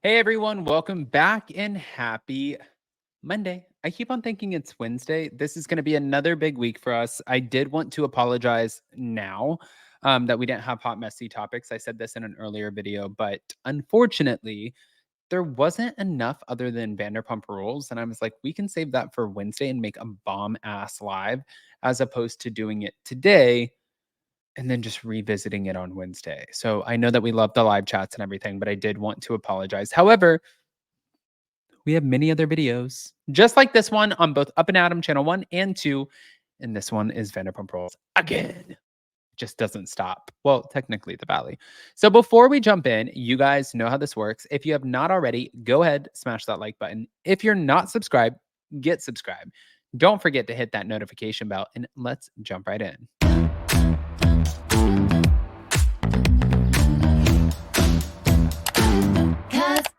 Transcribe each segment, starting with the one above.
Hey everyone, welcome back and happy Monday. I keep on thinking it's Wednesday. This is going to be another big week for us. I did want to apologize now that we didn't have hot, messy topics. I said this in an earlier video, but unfortunately, there wasn't enough other than Vanderpump Rules. And I was like, we can save that for Wednesday and make a bomb ass live as opposed to doing it today and then just revisiting it on Wednesday. So I know that we love the live chats and everything, but I did want to apologize. However, we have many other videos, just like this one on both Up and Adam channel 1 and 2. And this one is Vanderpump Rules again. It just doesn't stop. Well, technically the Valley. So before we jump in, you guys know how this works. If you have not already, go ahead, smash that like button. If you're not subscribed, get subscribed. Don't forget to hit that notification bell and let's jump right in.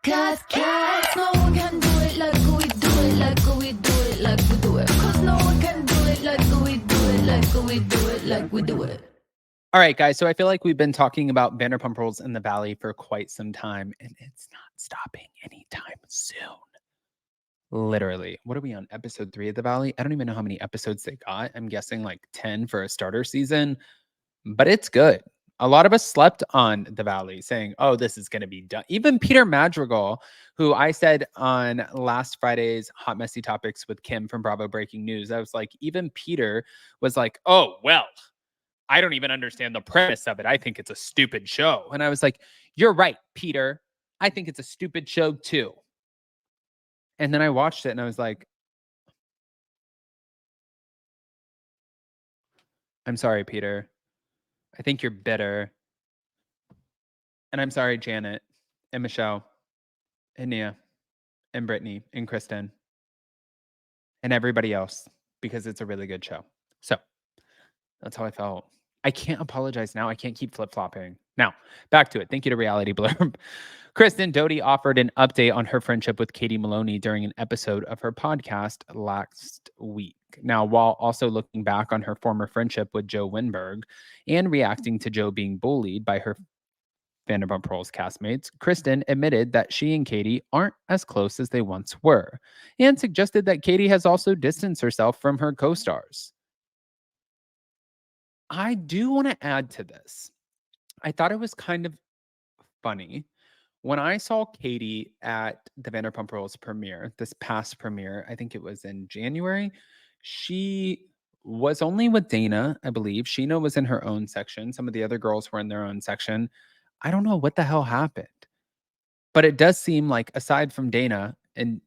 Cause no one can do it like we do it, like we do it, like we do it. Cause no one can do it like we do it, like we do it, like we do it. All right, guys. So I feel like we've been talking about Vanderpump Rules in the Valley for quite some time, and it's not stopping anytime soon. Literally. What are we on? Episode 3 of the Valley? I don't even know how many episodes they got. I'm guessing like 10 for a starter season, but it's good. A lot of us slept on the Valley saying, oh, this is going to be done. Even Peter Madrigal, who I said on last Friday's Hot Messy Topics with Kim from Bravo Breaking News, I was like, even Peter was like, oh, well, I don't even understand the premise of it. I think it's a stupid show. And I was like, you're right, Peter. I think it's a stupid show too. And then I watched it and I was like, I'm sorry, Peter. I think you're bitter. And I'm sorry, Janet and Michelle and Nia and Brittany and Kristen and everybody else because it's a really good show. So that's how I felt. I can't apologize now. I can't keep flip-flopping. Now, back to it. Thank you to Reality Blurb. Kristen Doute offered an update on her friendship with Katie Maloney during an episode of her podcast last week. Now, while also looking back on her former friendship with Joe Winberg and reacting to Joe being bullied by her Vanderpump Rules castmates, Kristen admitted that she and Katie aren't as close as they once were and suggested that Katie has also distanced herself from her co-stars. I do want to add to this. I thought it was kind of funny when I saw Katie at the Vanderpump Rules premiere, this past premiere. I think it was in January. She was only with Dana, I believe. Sheena was in her own section. Some of the other girls were in their own section. I don't know what the hell happened. But it does seem like, aside from Dana and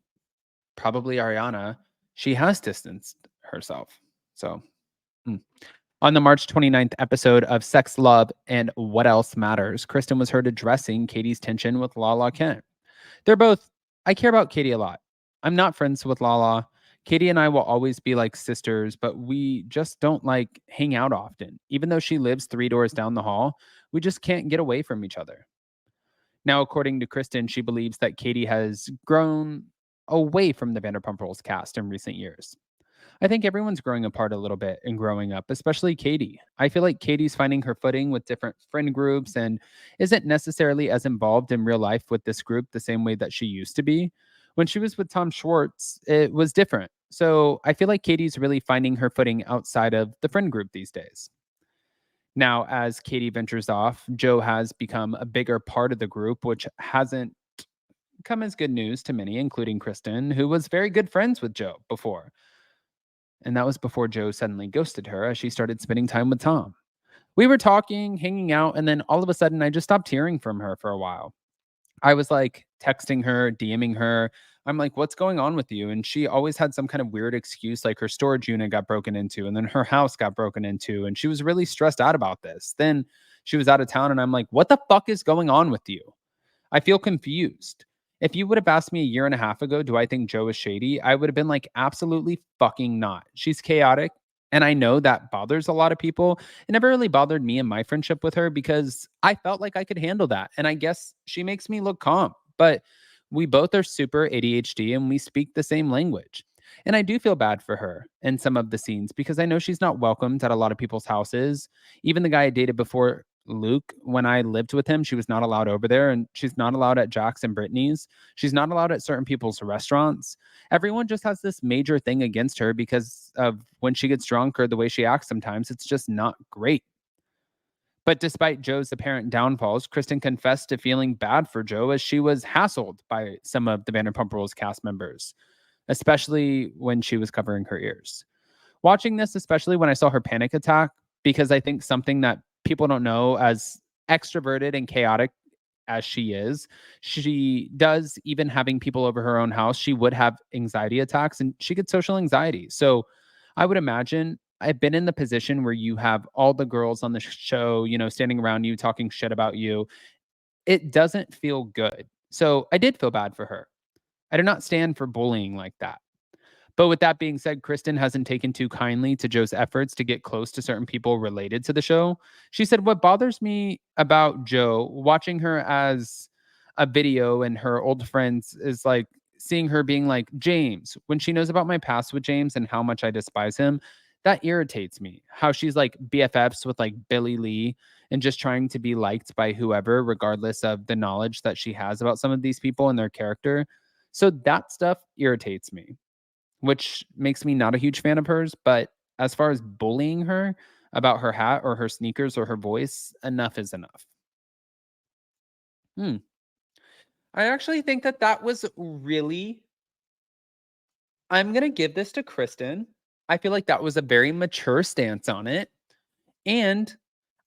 probably Ariana, she has distanced herself. So, On the March 29th episode of Sex, Love, and What Else Matters, Kristen was heard addressing Katie's tension with Lala Kent. I care about Katie a lot. I'm not friends with Lala. Katie and I will always be like sisters, but we just don't like hang out often. Even though she lives 3 doors down the hall, we just can't get away from each other. Now, according to Kristen, she believes that Katie has grown away from the Vanderpump Rules cast in recent years. I think everyone's growing apart a little bit and growing up, especially Katie. I feel like Katie's finding her footing with different friend groups and isn't necessarily as involved in real life with this group the same way that she used to be. When she was with Tom Schwartz, it was different. So I feel like Katie's really finding her footing outside of the friend group these days. Now, as Katie ventures off, Joe has become a bigger part of the group, which hasn't come as good news to many, including Kristen, who was very good friends with Joe before. And that was before Joe suddenly ghosted her as she started spending time with Tom. We were talking, hanging out, and then all of a sudden I just stopped hearing from her for a while. I was like texting her, DMing her. I'm like, what's going on with you? And she always had some kind of weird excuse, like her storage unit got broken into, and then her house got broken into. And she was really stressed out about this. Then she was out of town, and I'm like, what the fuck is going on with you? I feel confused. If you would have asked me a year and a half ago, do I think Joe is shady? I would have been like, absolutely fucking not. She's chaotic. And I know that bothers a lot of people. It never really bothered me in my friendship with her because I felt like I could handle that. And I guess she makes me look calm. But we both are super ADHD and we speak the same language. And I do feel bad for her in some of the scenes because I know she's not welcomed at a lot of people's houses. Even the guy I dated before Luke, when I lived with him, she was not allowed over there, and she's not allowed at Jack's and Brittany's. She's not allowed at certain people's restaurants. Everyone just has this major thing against her because of when she gets drunk or the way she acts sometimes. It's just not great. But despite Joe's apparent downfalls, Kristen confessed to feeling bad for Joe as she was hassled by some of the Vanderpump Rules cast members, especially when she was covering her ears. Watching this, especially when I saw her panic attack, because I think something that people don't know, as extroverted and chaotic as she does, even having people over her own house, she would have anxiety attacks and she gets social anxiety. So I would imagine I've been in the position where you have all the girls on the show, standing around you talking shit about you. It doesn't feel good. So I did feel bad for her. I do not stand for bullying like that. But with that being said, Kristen hasn't taken too kindly to Joe's efforts to get close to certain people related to the show. She said, "What bothers me about Joe, watching her as a video and her old friends, is like seeing her being like, James, when she knows about my past with James and how much I despise him, that irritates me. How she's like BFFs with like Billy Lee and just trying to be liked by whoever, regardless of the knowledge that she has about some of these people and their character. So that stuff irritates me, which makes me not a huge fan of hers. But as far as bullying her about her hat or her sneakers or her voice, enough is enough." Hmm. I actually think that that was really, I'm going to give this to Kristen. I feel like that was a very mature stance on it. And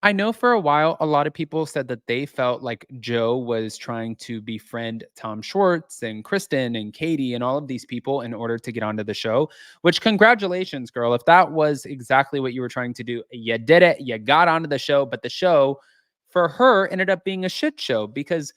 I know for a while, a lot of people said that they felt like Joe was trying to befriend Tom Schwartz and Kristen and Katie and all of these people in order to get onto the show, which, congratulations, girl. If that was exactly what you were trying to do, you did it. You got onto the show. But the show for her ended up being a shit show because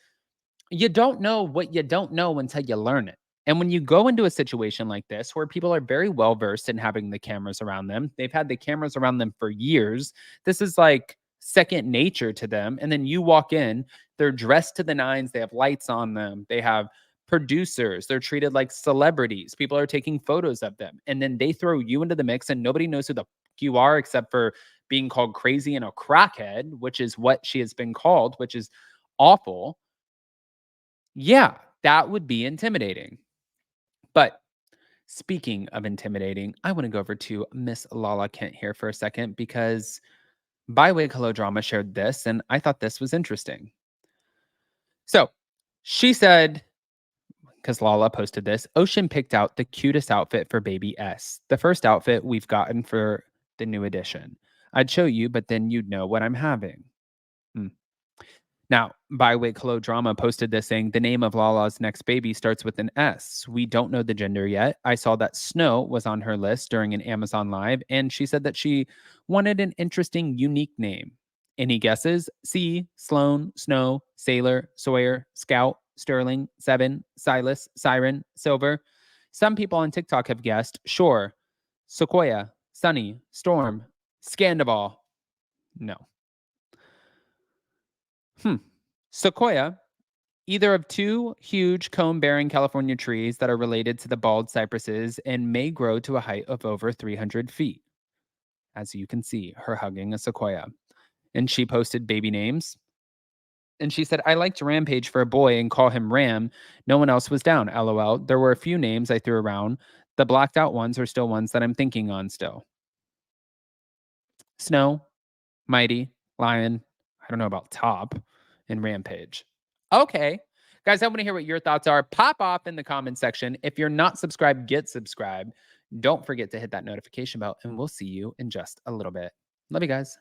you don't know what you don't know until you learn it. And when you go into a situation like this, where people are very well versed in having the cameras around them, they've had the cameras around them for years. This is like second nature to them. And then you walk in, they're dressed to the nines, they have lights on them, they have producers, they're treated like celebrities. People are taking photos of them. And then they throw you into the mix, and nobody knows who the f- you are except for being called crazy and a crackhead, which is what she has been called, which is awful. Yeah, that would be intimidating. But speaking of intimidating, I want to go over to Miss Lala Kent here for a second because Byway Hello Drama shared this, and I thought this was interesting. So she said, because Lala posted this, Ocean picked out the cutest outfit for baby S, the first outfit we've gotten for the new edition. I'd show you, but then you'd know what I'm having. Hmm. Now, Byway Hello Drama posted this saying the name of Lala's next baby starts with an S. We don't know the gender yet. I saw that Snow was on her list during an Amazon Live, and she said that she wanted an interesting, unique name. Any guesses? C, Sloan, Snow, Sailor, Sawyer, Scout, Sterling, Seven, Silas, Siren, Silver. Some people on TikTok have guessed Shore, Sequoia, Sunny, Storm, Scandival. No. Hmm. Sequoia, either of two huge cone bearing California trees that are related to the bald cypresses and may grow to a height of over 300 feet. As you can see, her hugging a sequoia. And she posted baby names. And she said, I liked Rampage for a boy and call him Ram. No one else was down. LOL. There were a few names I threw around. The blacked out ones are still ones that I'm thinking on still. Snow, Mighty, Lion, I don't know about Top, and Rampage. Okay. Guys, I want to hear what your thoughts are. Pop off in the comment section. If you're not subscribed, get subscribed. Don't forget to hit that notification bell, and we'll see you in just a little bit. Love you guys.